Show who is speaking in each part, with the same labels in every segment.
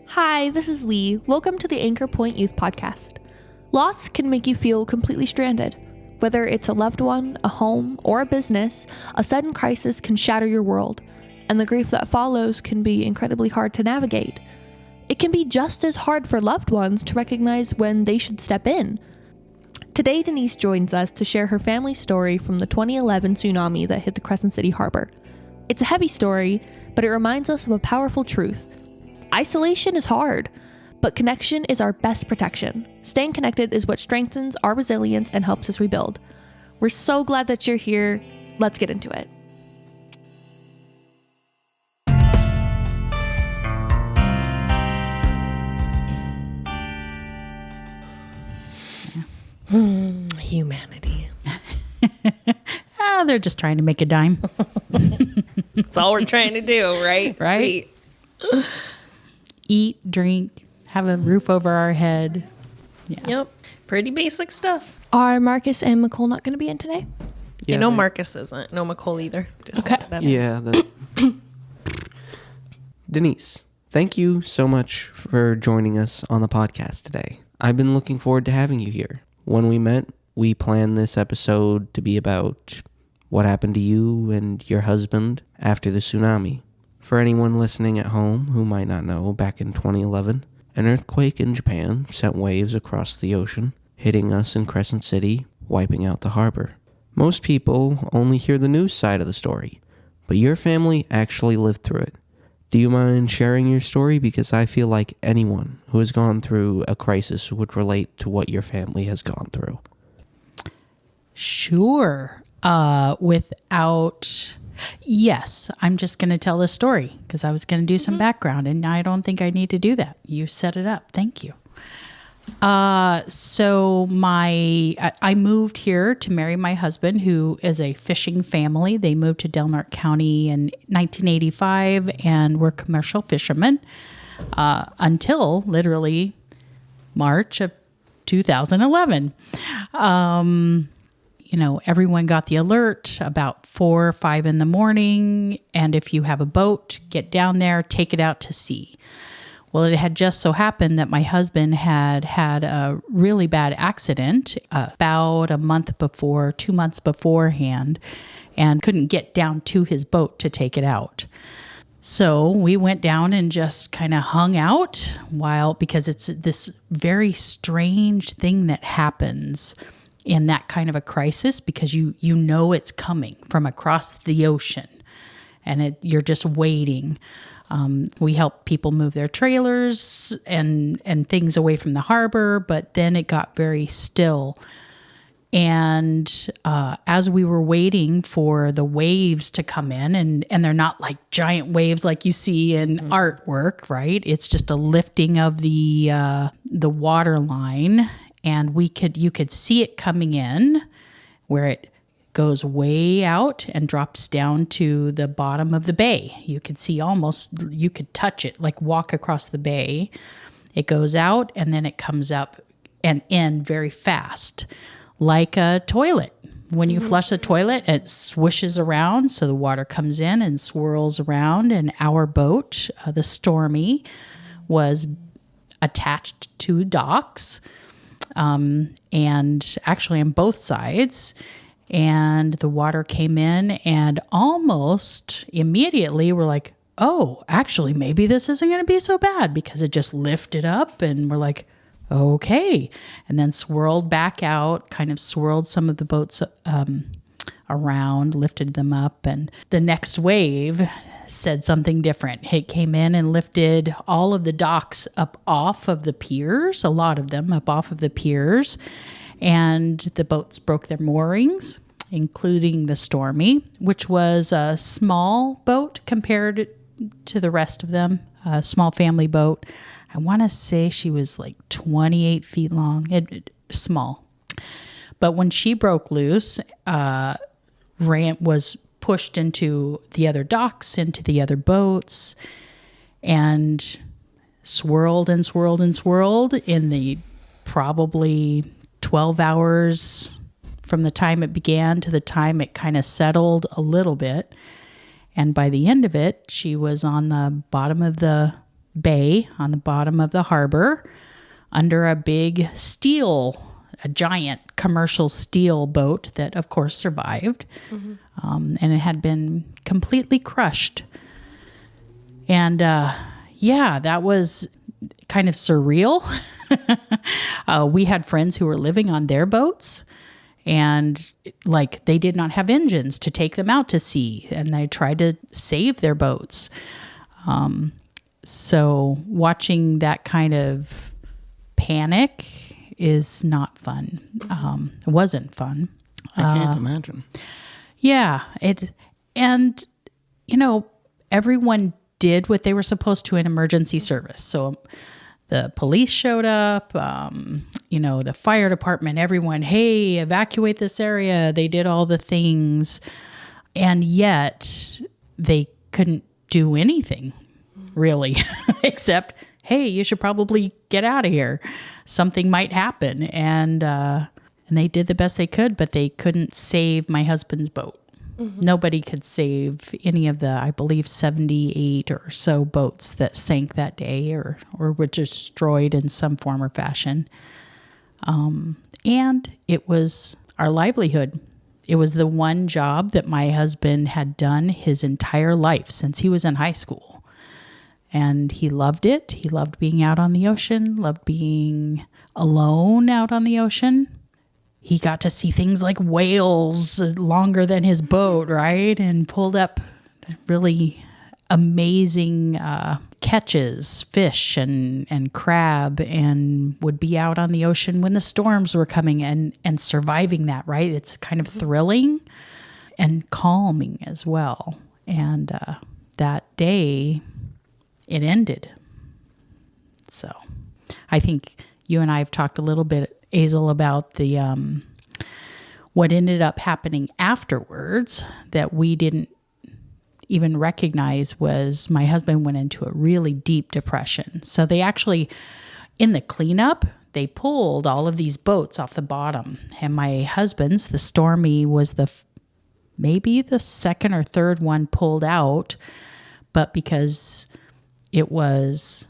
Speaker 1: Hi, this is Lee. Welcome to the Anchor Point Youth Podcast. Loss can make you feel completely stranded. Whether it's a loved one, a home, or a business, a sudden crisis can shatter your world, and the grief that follows can be incredibly hard to navigate. It can be just as hard for loved ones to recognize when they should step in. Today, Denise joins us to share her family's story from the 2011 tsunami that hit the Crescent City harbor. It's a heavy story, but it reminds us of a powerful truth. Isolation is hard, but connection is our best protection. Staying connected is what strengthens our resilience and helps us rebuild. We're so glad that you're here. Let's get into it.
Speaker 2: Humanity.
Speaker 3: They're just trying to make a dime.
Speaker 2: That's all we're trying to do, right?
Speaker 3: Right. Eat, drink, have a roof over our head. Yeah.
Speaker 2: Yep. Pretty basic stuff.
Speaker 1: Are Marcus and McCole not going to be in today?
Speaker 2: Yeah, Marcus isn't. No, McCole either. Just
Speaker 3: Okay.
Speaker 4: Yeah. Denise, thank you so much for joining us on the podcast today. I've been looking forward to having you here. When we met, we planned this episode to be about what happened to you and your husband after the tsunami. For anyone listening at home who might not know, back in 2011, an earthquake in Japan sent waves across the ocean, hitting us in Crescent City, wiping out the harbor. Most people only hear the news side of the story, but your family actually lived through it. Do you mind sharing your story? Because I feel like anyone who has gone through a crisis would relate to what your family has gone through.
Speaker 3: Sure. Yes, I'm just going to tell the story because I was going to do some background, and I don't think I need to do that. You set it up. Thank you. So I moved here to marry my husband, who is a fishing family. They moved to Del Norte County in 1985 and were commercial fishermen until literally March of 2011. Everyone got the alert about 4 or 5 in the morning. And if you have a boat, get down there, take it out to sea. Well, it had just so happened that my husband had a really bad accident about 2 months beforehand, and couldn't get down to his boat to take it out. So we went down and just kind of hung out because it's this very strange thing that happens in that kind of a crisis, because you know it's coming from across the ocean, and you're just waiting. We helped people move their trailers and things away from the harbor, but then it got very still. And as we were waiting for the waves to come in, and they're not like giant waves like you see in artwork, right? It's just a lifting of the water line. And you could see it coming in where it goes way out and drops down to the bottom of the bay. You could see you could touch it, like walk across the bay. It goes out and then it comes up and in very fast, like a toilet. When you flush the toilet, it swishes around, so the water comes in and swirls around. And our boat, the Stormy, was attached to docks. And actually on both sides, and the water came in, and almost immediately we're like, oh, actually maybe this isn't going to be so bad, because it just lifted up, and we're like, okay, and then swirled back out, kind of swirled some of the boats around, lifted them up, and the next wave said something different. It came in and lifted all of the docks up off of the piers, a lot of them up off of the piers, and the boats broke their moorings, including the Stormy, which was a small boat compared to the rest of them, a small family boat. I want to say she was like 28 feet long, small. But when she broke loose, was pushed into the other docks, into the other boats, and swirled and swirled and swirled in the probably 12 hours from the time it began to the time it kind of settled a little bit. And by the end of it, she was on the bottom of the bay, on the bottom of the harbor, under a big a giant commercial steel boat that, of course, survived. And it had been completely crushed. And that was kind of surreal. We had friends who were living on their boats, and like they did not have engines to take them out to sea, and they tried to save their boats. So watching that kind of panic is not fun. It wasn't fun.
Speaker 4: I can't imagine.
Speaker 3: Yeah. Everyone did what they were supposed to in emergency service. So the police showed up, the fire department, everyone, hey, evacuate this area. They did all the things. And yet they couldn't do anything, really, except, hey, you should probably get out of here. Something might happen. And they did the best they could, but they couldn't save my husband's boat. Nobody could save any of the, I believe, 78 or so boats that sank that day or were destroyed in some form or fashion. And it was our livelihood. It was the one job that my husband had done his entire life since he was in high school. And he loved it. He loved being out on the ocean, loved being alone out on the ocean. He got to see things like whales longer than his boat, right? And pulled up really amazing catches, fish and crab, and would be out on the ocean when the storms were coming and surviving that, right? It's kind of thrilling and calming as well. And that day, it ended. So I think you and I have talked a little bit, Azel, about the what ended up happening afterwards that we didn't even recognize was my husband went into a really deep depression. So they actually, in the cleanup, they pulled all of these boats off the bottom. And my husband's, the Stormy, was maybe the second or third one pulled out. But because it was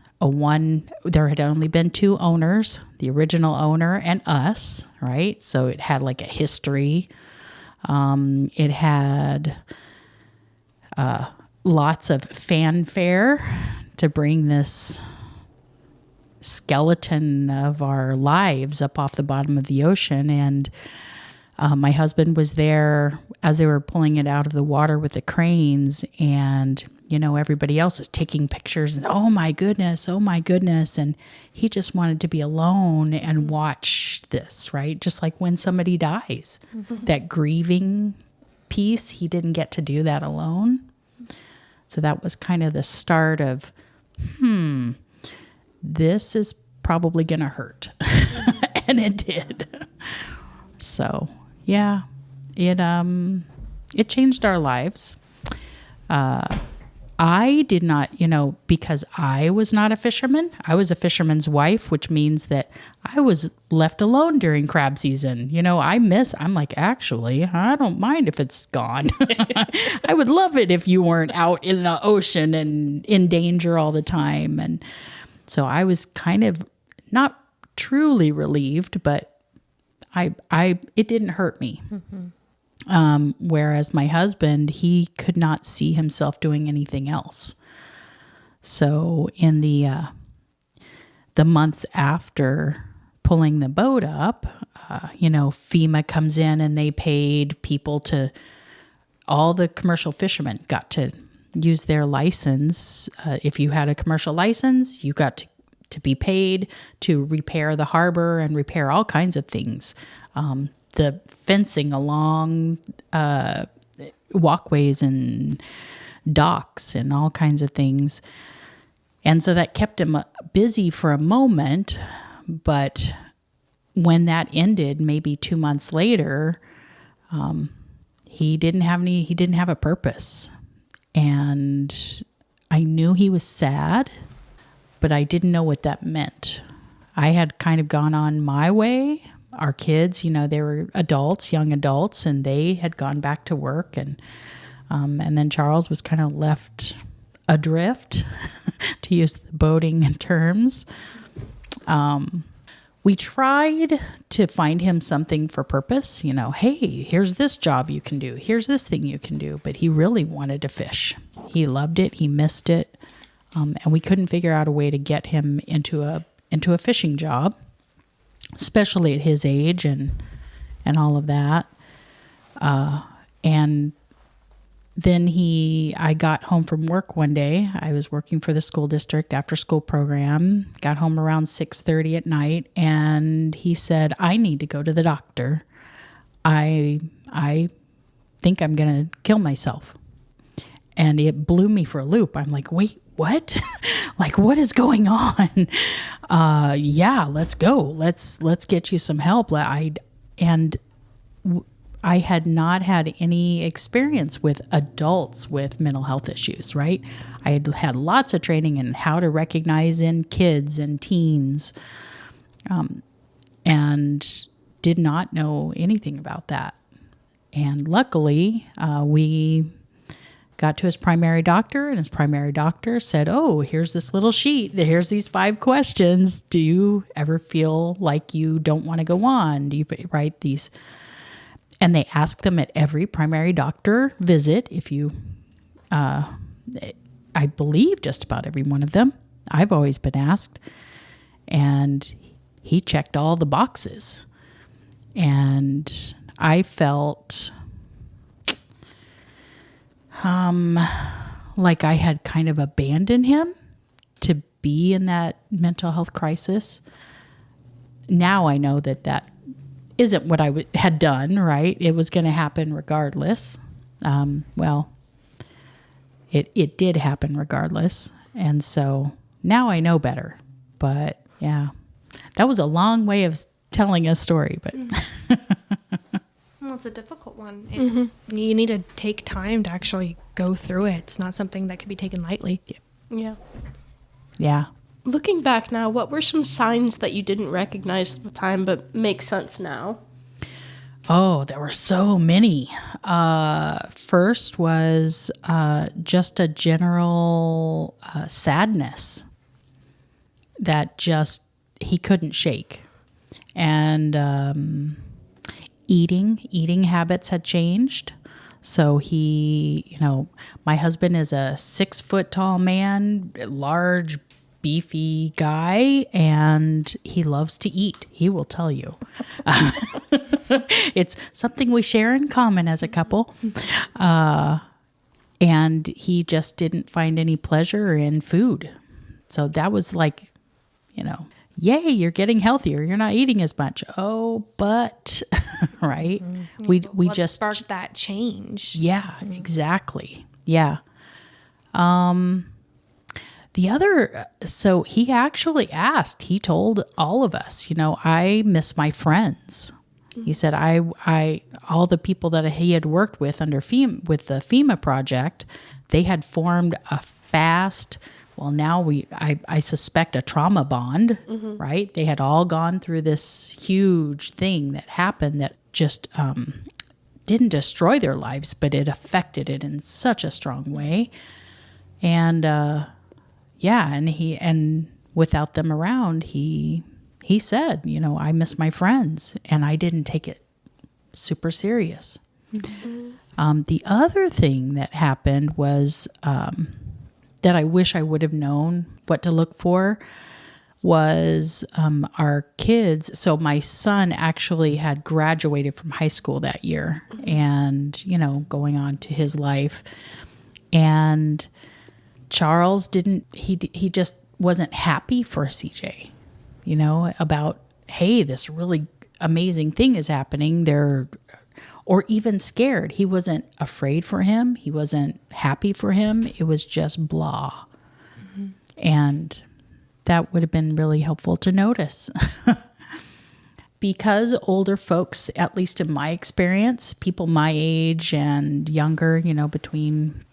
Speaker 3: there had only been two owners, the original owner and us, right? So it had like a history. It had lots of fanfare to bring this skeleton of our lives up off the bottom of the ocean. And my husband was there as they were pulling it out of the water with the cranes, and everybody else is taking pictures and oh my goodness. And he just wanted to be alone and watch this, right? Just like when somebody dies, that grieving piece, he didn't get to do that alone. So that was kind of the start of, this is probably going to hurt. And it did. So yeah, it changed our lives. I did not, because I was not a fisherman. I was a fisherman's wife, which means that I was left alone during crab season. I'm like, actually, I don't mind if it's gone. I would love it if you weren't out in the ocean and in danger all the time. And so I was kind of not truly relieved, but it didn't hurt me. Whereas my husband, he could not see himself doing anything else. So in the months after pulling the boat up, FEMA comes in and they paid people all the commercial fishermen got to use their license. If you had a commercial license, you got to be paid to repair the harbor and repair all kinds of things. The fencing along walkways and docks and all kinds of things. And so that kept him busy for a moment. But when that ended, maybe 2 months later, he didn't have a purpose. And I knew he was sad, but I didn't know what that meant. I had kind of gone on my way. Our kids, they were adults, young adults, and they had gone back to work. And And then Charles was kind of left adrift, to use the boating terms. We tried to find him something for purpose, hey, here's this job you can do. Here's this thing you can do. But he really wanted to fish. He loved it. He missed it. And we couldn't figure out a way to get him into a fishing job, especially at his age and all of that. And then I got home from work one day. I was working for the school district after school program, got home around 6:30 at night, and he said, I need to go to the doctor. I think I'm going to kill myself. And it blew me for a loop. I'm like, wait, what? Like, what is going on? Yeah, let's go. Let's get you some help. I had not had any experience with adults with mental health issues, right? I had had lots of training in how to recognize in kids and teens, and did not know anything about that. And luckily, we got to his primary doctor, and his primary doctor said, oh, here's this little sheet. Here's these 5 questions. Do you ever feel like you don't want to go on? Do you write these? And they ask them at every primary doctor visit. If you, I believe just about every one of them. I've always been asked. And he checked all the boxes. And I felt like I had kind of abandoned him to be in that mental health crisis. Now I know that isn't what I had done, right? It was going to happen regardless. Well, it did happen regardless. And so now I know better. But yeah, that was a long way of telling a story. But
Speaker 5: Well, it's a difficult one. You need to take time to actually go through it. It's not something that can be taken lightly.
Speaker 1: Yeah.
Speaker 3: yeah.
Speaker 1: Looking back now, what were some signs that you didn't recognize at the time but make sense now?
Speaker 3: Oh, there were so many. First was just a general sadness that just he couldn't shake. And eating habits had changed. So he, my husband is a 6 foot tall man, large, beefy guy, and he loves to eat. He will tell you. It's something we share in common as a couple. And he just didn't find any pleasure in food. So that was like, yay, you're getting healthier. You're not eating as much. Oh, but, right? We
Speaker 5: What
Speaker 3: just
Speaker 5: sparked that change?
Speaker 3: Yeah, exactly. Yeah. The other, so he actually asked, he told all of us, I miss my friends. He said, all the people that he had worked with under with the FEMA project, they had formed a fast, well, now I suspect a trauma bond, right? They had all gone through this huge thing that happened that just didn't destroy their lives, but it affected it in such a strong way. And, and without them around, he said, I miss my friends, and I didn't take it super serious. The other thing that happened was that I wish I would have known what to look for was our kids. So my son actually had graduated from high school that year and, going on to his life. And Charles he just wasn't happy for CJ, about, hey, this really amazing thing is happening there, or even scared. He wasn't afraid for him. He wasn't happy for him. It was just blah. And that would have been really helpful to notice. Because older folks, at least in my experience, people my age and younger, between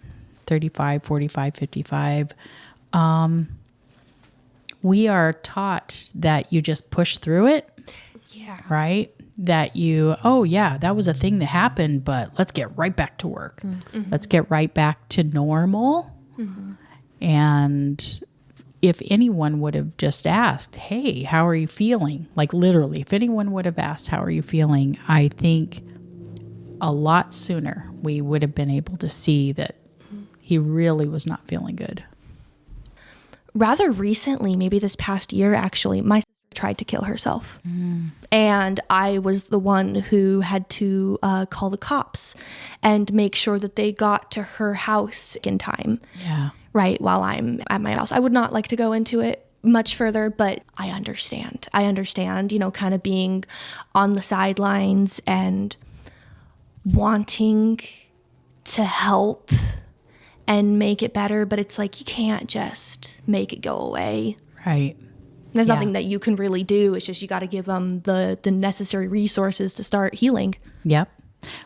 Speaker 3: 35, 45, 55, we are taught that you just push through it.
Speaker 5: Yeah.
Speaker 3: Right? that that was a thing that happened, but let's get right back to work. Mm-hmm. Let's get right back to normal. Mm-hmm. And if anyone would have just asked, hey, how are you feeling? Like literally, if anyone would have asked, how are you feeling? I think a lot sooner we would have been able to see that he really was not feeling good.
Speaker 1: Rather recently, maybe this past year, actually, my sister tried to kill herself. And I was the one who had to call the cops and make sure that they got to her house in time.
Speaker 3: Yeah.
Speaker 1: Right, while I'm at my house. I would not like to go into it much further, but I understand, kind of being on the sidelines and wanting to help and make it better, but it's like you can't just make it go away.
Speaker 3: Right.
Speaker 1: There's nothing that you can really do. It's just you got to give them the necessary resources to start healing.
Speaker 3: Yep.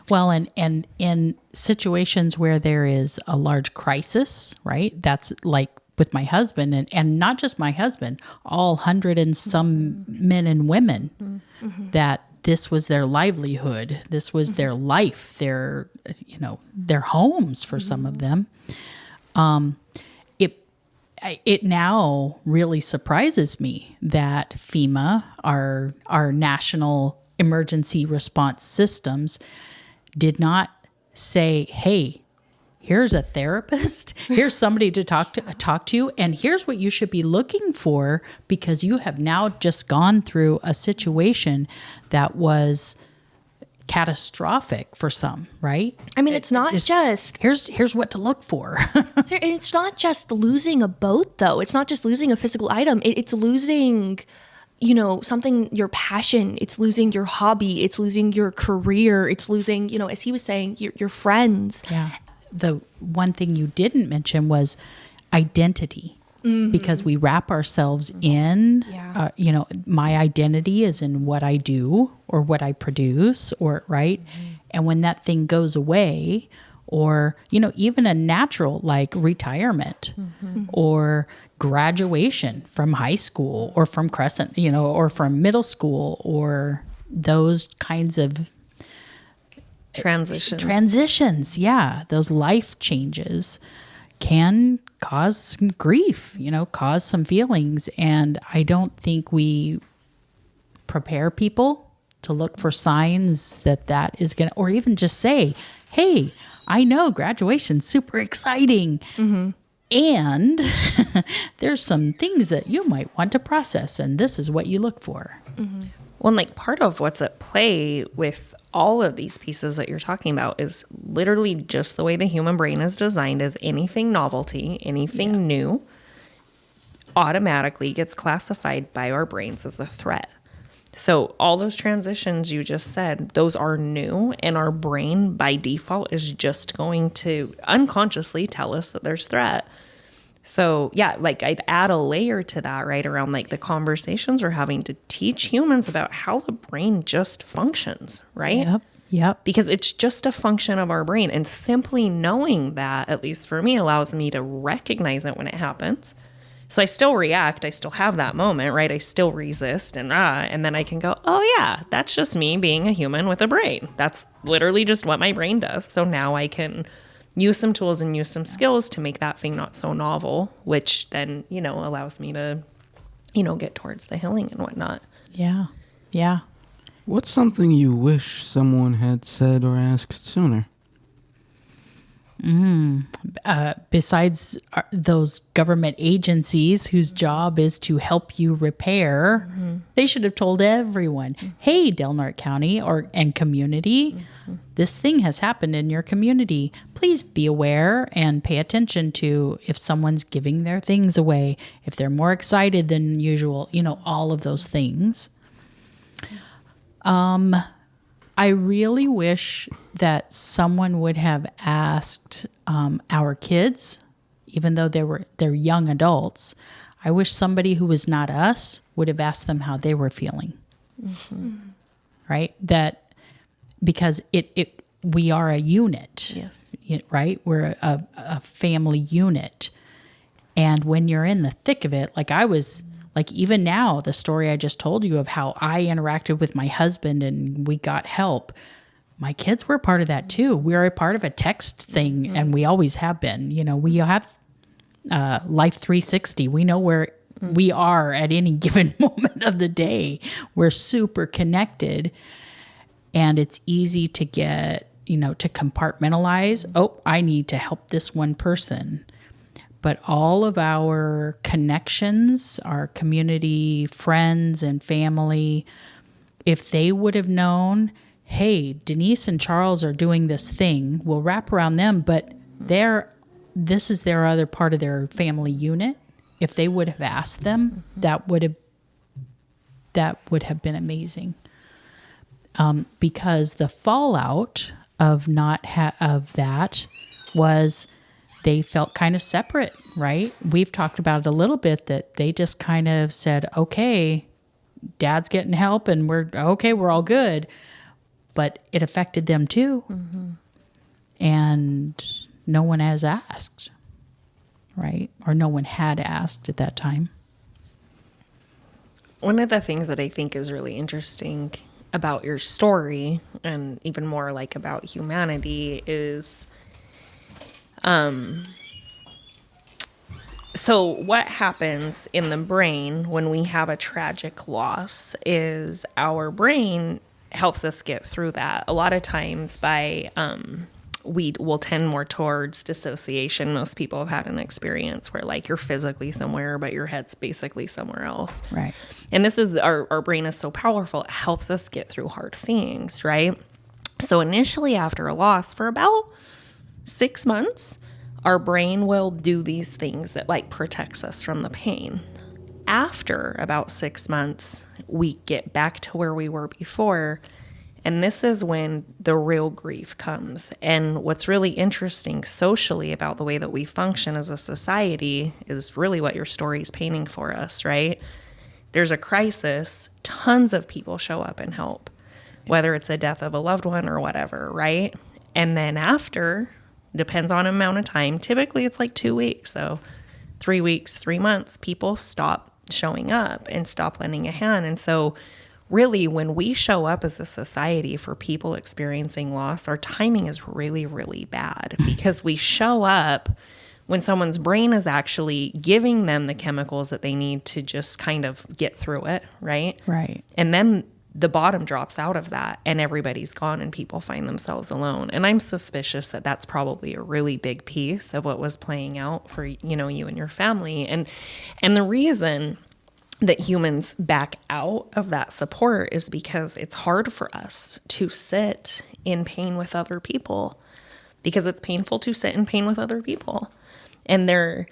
Speaker 3: Well, and in situations where there is a large crisis, right? That's like with my husband and not just my husband, all 100 and some men and women that this was their livelihood. This was their life, their homes for some of them. It now really surprises me that FEMA, our national emergency response systems, did not say, hey, here's a therapist, here's somebody to talk to, and here's what you should be looking for because you have now just gone through a situation that was catastrophic for some, right?
Speaker 1: I mean, it's not just
Speaker 3: here's what to look for.
Speaker 1: It's not just losing a boat, though. It's not just losing a physical item. It's losing, something, your passion. It's losing your hobby. It's losing your career. It's losing, as he was saying, your friends.
Speaker 3: Yeah. The one thing you didn't mention was identity. Because we wrap ourselves in, my identity is in what I do or what I produce or right. And when that thing goes away or, even a natural like retirement or graduation from high school or from Crescent, or from middle school or those kinds of transitions. Yeah. Those life changes can cause some grief, cause some feelings. And I don't think we prepare people to look for signs that is going to, or even just say, hey, I know graduation's super exciting. And there's some things that you might want to process. And this is what you look for.
Speaker 2: Well, and part of what's at play with all of these pieces that you're talking about is literally just the way the human brain is designed. Is anything novelty, anything new, automatically gets classified by our brains as a threat. So all those transitions you just said, those are new, and our brain by default is just going to unconsciously tell us that there's threat. So yeah, I'd add a layer to that, right, around the conversations we're having to teach humans about how the brain just functions, right?
Speaker 3: Yep.
Speaker 2: Because it's just a function of our brain. And simply knowing that, at least for me, allows me to recognize it when it happens. So I still react. I still have that moment, right? I still resist and then I can go, oh yeah, that's just me being a human with a brain. That's literally just what my brain does. So now I can use some tools and use some skills to make that thing not so novel, which then, allows me to, get towards the healing and whatnot.
Speaker 3: Yeah. Yeah.
Speaker 6: What's something you wish someone had said or asked sooner?
Speaker 3: Besides those government agencies whose job is to help you repair, they should have told everyone, hey, Del Norte County and community, this thing has happened in your community. Please be aware and pay attention to if someone's giving their things away, if they're more excited than usual, all of those things. I really wish that someone would have asked our kids, even though they're young adults. I wish somebody who was not us would have asked them how they were feeling. Right? That because we are a unit.
Speaker 2: Yes.
Speaker 3: Right? We're a family unit. And when you're in the thick of it, like I was Like even now, the story I just told you of how I interacted with my husband and we got help. My kids were part of that too. We are a part of a text thing, and we always have been. You know, we have Life 360. We know where we are at any given moment of the day. We're super connected, and it's easy to get, to compartmentalize. Oh, I need to help this one person. But all of our connections, our community, friends, and family, if they would have known, hey, Denise and Charles are doing this thing, we'll wrap around them, but this is their other part of their family unit. If they would have asked them, that would have been amazing. Because the fallout of of that was they felt kind of separate, right? We've talked about it a little bit, that they just kind of said, okay, Dad's getting help and we're all good. But it affected them too. Mm-hmm. And no one has asked, right? Or no one had asked at that time.
Speaker 2: One of the things that I think is really interesting about your story, and even more like about humanity, is so what happens in the brain when we have a tragic loss is our brain helps us get through that. A lot of times by we will tend more towards dissociation. Most people have had an experience where like you're physically somewhere, but your head's basically somewhere else.
Speaker 3: Right.
Speaker 2: And this is our brain is so powerful. It helps us get through hard things, right? So initially after a loss, for about 6 months, our brain will do these things that like protects us from the pain. After about 6 months, we get back to where we were before. And this is when the real grief comes. And what's really interesting socially about the way that we function as a society is really what your story is painting for us, right? There's a crisis, tons of people show up and help, whether it's a death of a loved one or whatever, right? And then after, depends on amount of time, typically it's like 2 weeks. So 3 weeks, 3 months, people stop showing up and stop lending a hand. And so really, when we show up as a society for people experiencing loss, our timing is really, really bad because we show up when someone's brain is actually giving them the chemicals that they need to just kind of get through it, right?
Speaker 3: Right.
Speaker 2: And then the bottom drops out of that and everybody's gone and people find themselves alone. And I'm suspicious that that's probably a really big piece of what was playing out for, you and your family. And the reason that humans back out of that support is because it's hard for us to sit in pain with other people, because it's painful to sit in pain with other people. And I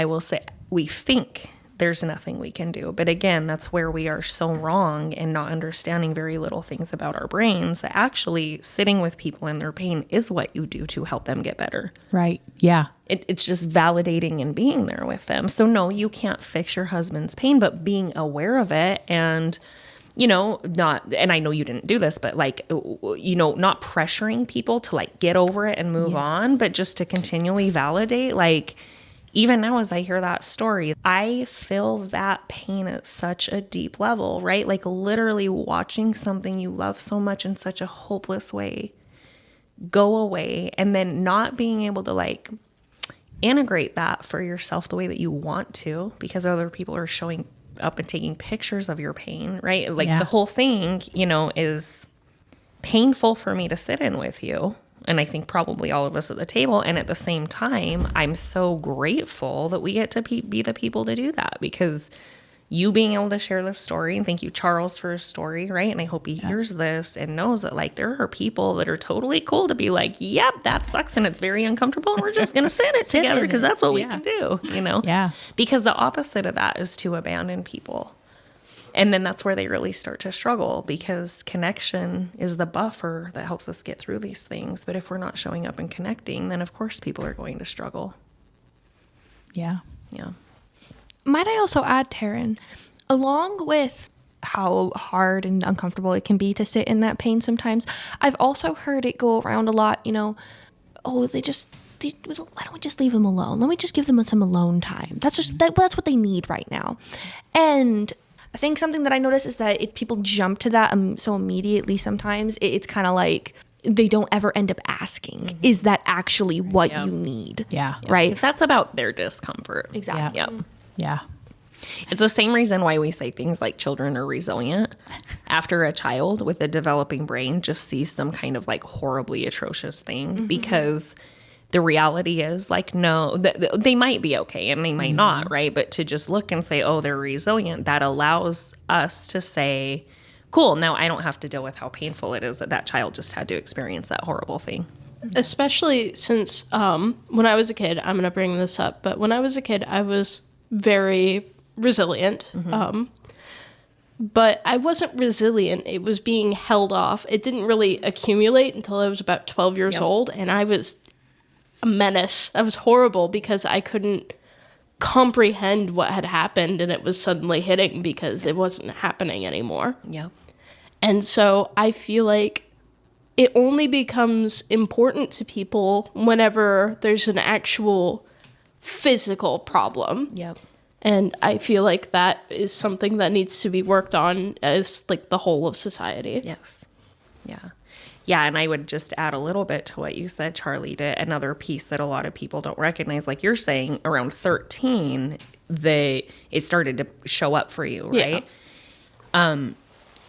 Speaker 2: will say, we think there's nothing we can do. But again, that's where we are so wrong and not understanding very little things about our brains, that actually sitting with people in their pain is what you do to help them get better.
Speaker 3: Right. Yeah.
Speaker 2: It's just validating and being there with them. So no, you can't fix your husband's pain, but being aware of it and, and I know you didn't do this, but like, not pressuring people to like get over it and move on, but just to continually validate, like, even now, as I hear that story, I feel that pain at such a deep level, right? Like literally watching something you love so much in such a hopeless way go away, and then not being able to like integrate that for yourself the way that you want to, because other people are showing up and taking pictures of your pain, right? Like the whole thing, is painful for me to sit in with you. And I think probably all of us at the table. And at the same time, I'm so grateful that we get to be the people to do that, because you being able to share this story, and thank you, Charles, for his story, right? And I hope he hears this and knows that like there are people that are totally cool to be like, yep, that sucks and it's very uncomfortable and we're just going to sit it together because that's what we can do,
Speaker 3: Yeah.
Speaker 2: Because the opposite of that is to abandon people. And then that's where they really start to struggle, because connection is the buffer that helps us get through these things. But if we're not showing up and connecting, then of course people are going to struggle.
Speaker 3: Yeah.
Speaker 2: Yeah.
Speaker 5: Might I also add, Taryn, along with how hard and uncomfortable it can be to sit in that pain sometimes, I've also heard it go around a lot, oh, they why don't we just leave them alone? Let me just give them some alone time. That's what they need right now. And I think something that I notice is that if people jump to that so immediately, sometimes it's kind of like they don't ever end up asking, is that actually what you need?
Speaker 3: Yeah.
Speaker 5: Right?
Speaker 2: 'Cause that's about their discomfort.
Speaker 5: Exactly.
Speaker 2: Yep.
Speaker 3: Yeah.
Speaker 2: It's the same reason why we say things like children are resilient. After a child with a developing brain just sees some kind of like horribly atrocious thing, because the reality is like, no, they might be okay and they might not, right? But to just look and say, oh, they're resilient, that allows us to say, cool, now I don't have to deal with how painful it is that child just had to experience that horrible thing.
Speaker 7: Especially since when I was a kid, I'm going to bring this up, but when I was a kid, I was very resilient. But I wasn't resilient. It was being held off. It didn't really accumulate until I was about 12 years old, and I was a menace. I was horrible because I couldn't comprehend what had happened, and it was suddenly hitting because it wasn't happening anymore.
Speaker 2: Yep.
Speaker 7: And so I feel like it only becomes important to people whenever there's an actual physical problem.
Speaker 2: Yep.
Speaker 7: And I feel like that is something that needs to be worked on as like the whole of society.
Speaker 2: Yes. Yeah. Yeah. And I would just add a little bit to what you said, Charlie, to another piece that a lot of people don't recognize. Like you're saying, around 13, it started to show up for you, right?
Speaker 7: Yeah.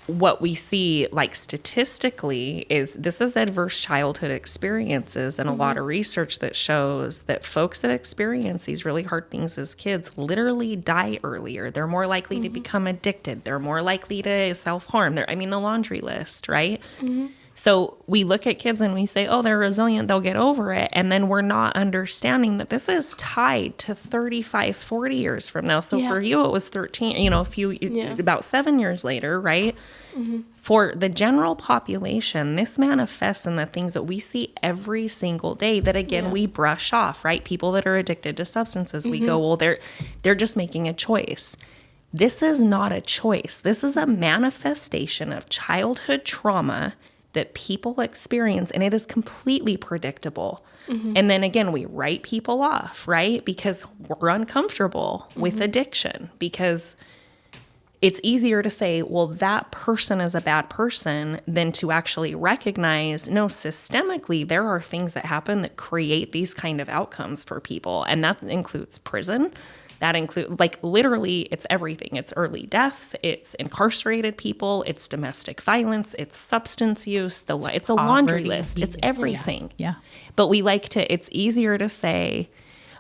Speaker 2: What we see, like statistically, is this is adverse childhood experiences, and a lot of research that shows that folks that experience these really hard things as kids literally die earlier. They're more likely to become addicted. They're more likely to self-harm. The laundry list, right? So we look at kids and we say, oh, they're resilient, they'll get over it. And then we're not understanding that this is tied to 35, 40 years from now. So for you, it was 13, about 7 years later, right? For the general population, this manifests in the things that we see every single day that, again, we brush off, right? People that are addicted to substances, we go, well, they're just making a choice. This is not a choice. This is a manifestation of childhood trauma that people experience, and it is completely predictable. And then again, we write people off, right? Because we're uncomfortable with addiction, because it's easier to say, well, that person is a bad person, than to actually recognize, no, systemically, there are things that happen that create these kind of outcomes for people. And that includes prison. That includes, like, literally, it's everything. It's early death. It's incarcerated people. It's domestic violence. It's substance use. It's a laundry list. It's everything.
Speaker 3: Yeah.
Speaker 2: But it's easier to say,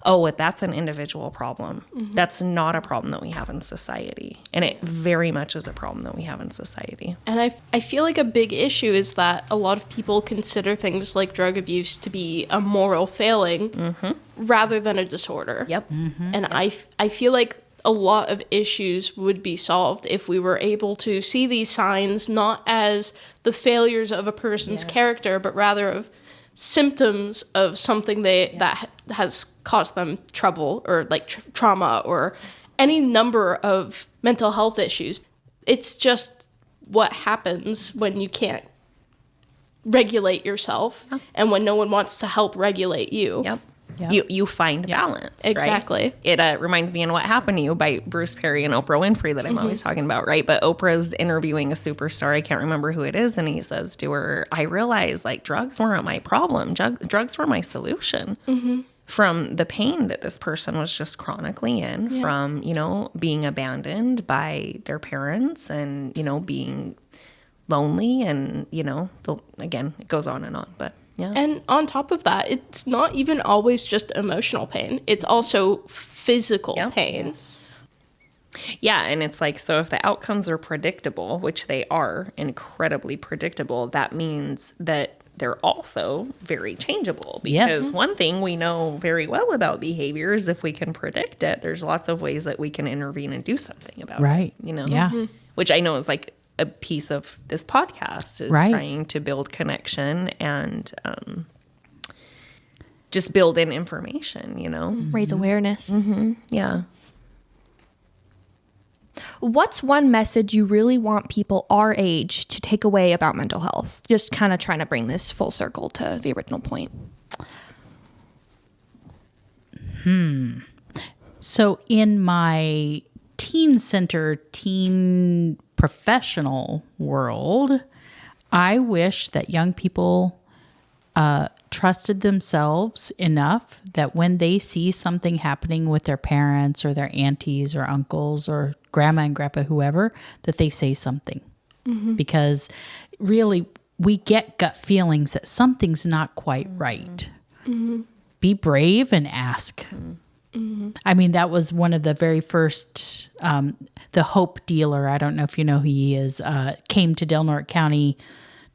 Speaker 2: oh, that's an individual problem. That's not a problem that we have in society. And it very much is a problem that we have in society.
Speaker 7: And I feel like a big issue is that a lot of people consider things like drug abuse to be a moral failing rather than a disorder.
Speaker 2: Yep.
Speaker 7: And I feel like a lot of issues would be solved if we were able to see these signs not as the failures of a person's character, but rather of symptoms of something that has caused them trouble, or like trauma, or any number of mental health issues. It's just what happens when you can't regulate yourself and when no one wants to help regulate you.
Speaker 2: Yep. You find balance.
Speaker 7: Exactly.
Speaker 2: Right? It reminds me in What Happened to You by Bruce Perry and Oprah Winfrey that I'm always talking about, right? But Oprah's interviewing a superstar, I can't remember who it is, and he says to her, I realized like drugs weren't my problem. Drugs were my solution. From the pain that this person was just chronically in, from, being abandoned by their parents, and, being lonely, and, again, it goes on and on, but yeah.
Speaker 7: And on top of that, it's not even always just emotional pain. It's also physical pain.
Speaker 2: Yeah, and it's like, so if the outcomes are predictable, which they are incredibly predictable, that means that they're also very changeable. Because one thing we know very well about behavior is if we can predict it, there's lots of ways that we can intervene and do something about it.
Speaker 3: Yeah.
Speaker 2: Which I know is like a piece of this podcast, is trying to build connection and just build in information,
Speaker 5: Raise awareness.
Speaker 2: Yeah.
Speaker 5: What's one message you really want people our age to take away about mental health? Just kind of trying to bring this full circle to the original point.
Speaker 3: So in my teen center, teen professional world, I wish that young people trusted themselves enough that when they see something happening with their parents or their aunties or uncles or grandma and grandpa, whoever, that they say something. Because really, we get gut feelings that something's not quite right. Be brave and ask. I mean, that was one of the very first, the Hope dealer, I don't know if you know who he is, came to Del Norte County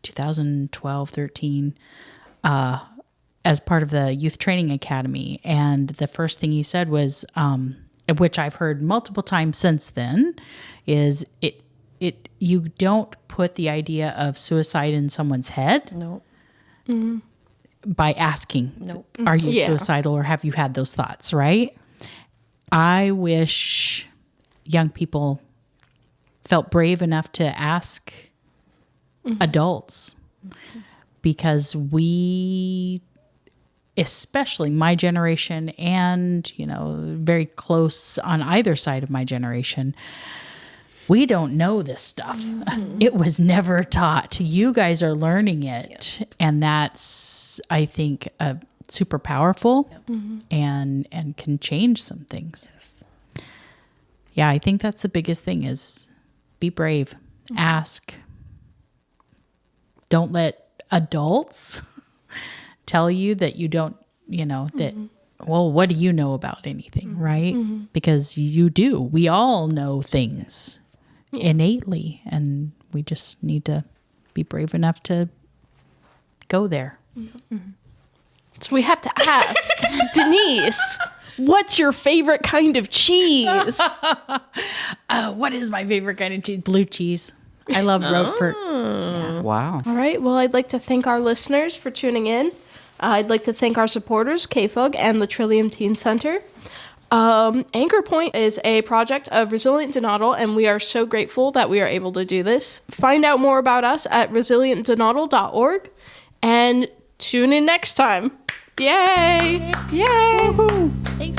Speaker 3: 2012, 13, as part of the Youth Training Academy. And the first thing he said was, which I've heard multiple times since then, is you don't put the idea of suicide in someone's head.
Speaker 2: Nope.
Speaker 3: By asking,
Speaker 2: Nope.
Speaker 3: are you
Speaker 7: Yeah.
Speaker 3: suicidal or have you had those thoughts, right? I wish young people felt brave enough to ask adults, because we, especially my generation and, very close on either side of my generation, we don't know this stuff. It was never taught. You guys are learning it. And that's, I think, super powerful and can change some things.
Speaker 2: Yes.
Speaker 3: Yeah, I think that's the biggest thing is be brave. Ask. Don't let adults tell you that you don't, that, well, what do you know about anything, right? Because you do. We all know things innately, and we just need to be brave enough to go there.
Speaker 7: So we have to ask, Denise, what's your favorite kind of cheese?
Speaker 3: What is my favorite kind of cheese? Blue cheese. I love Roquefort.
Speaker 6: Wow.
Speaker 7: All right. Well, I'd like to thank our listeners for tuning in. I'd like to thank our supporters, KFUG and the Trillium Teen Center. Anchor Point is a project of Resilient Donatal, and we are so grateful that we are able to do this. Find out more about us at resilientdonatal.org and tune in next time. Yay! Yay!
Speaker 3: Thank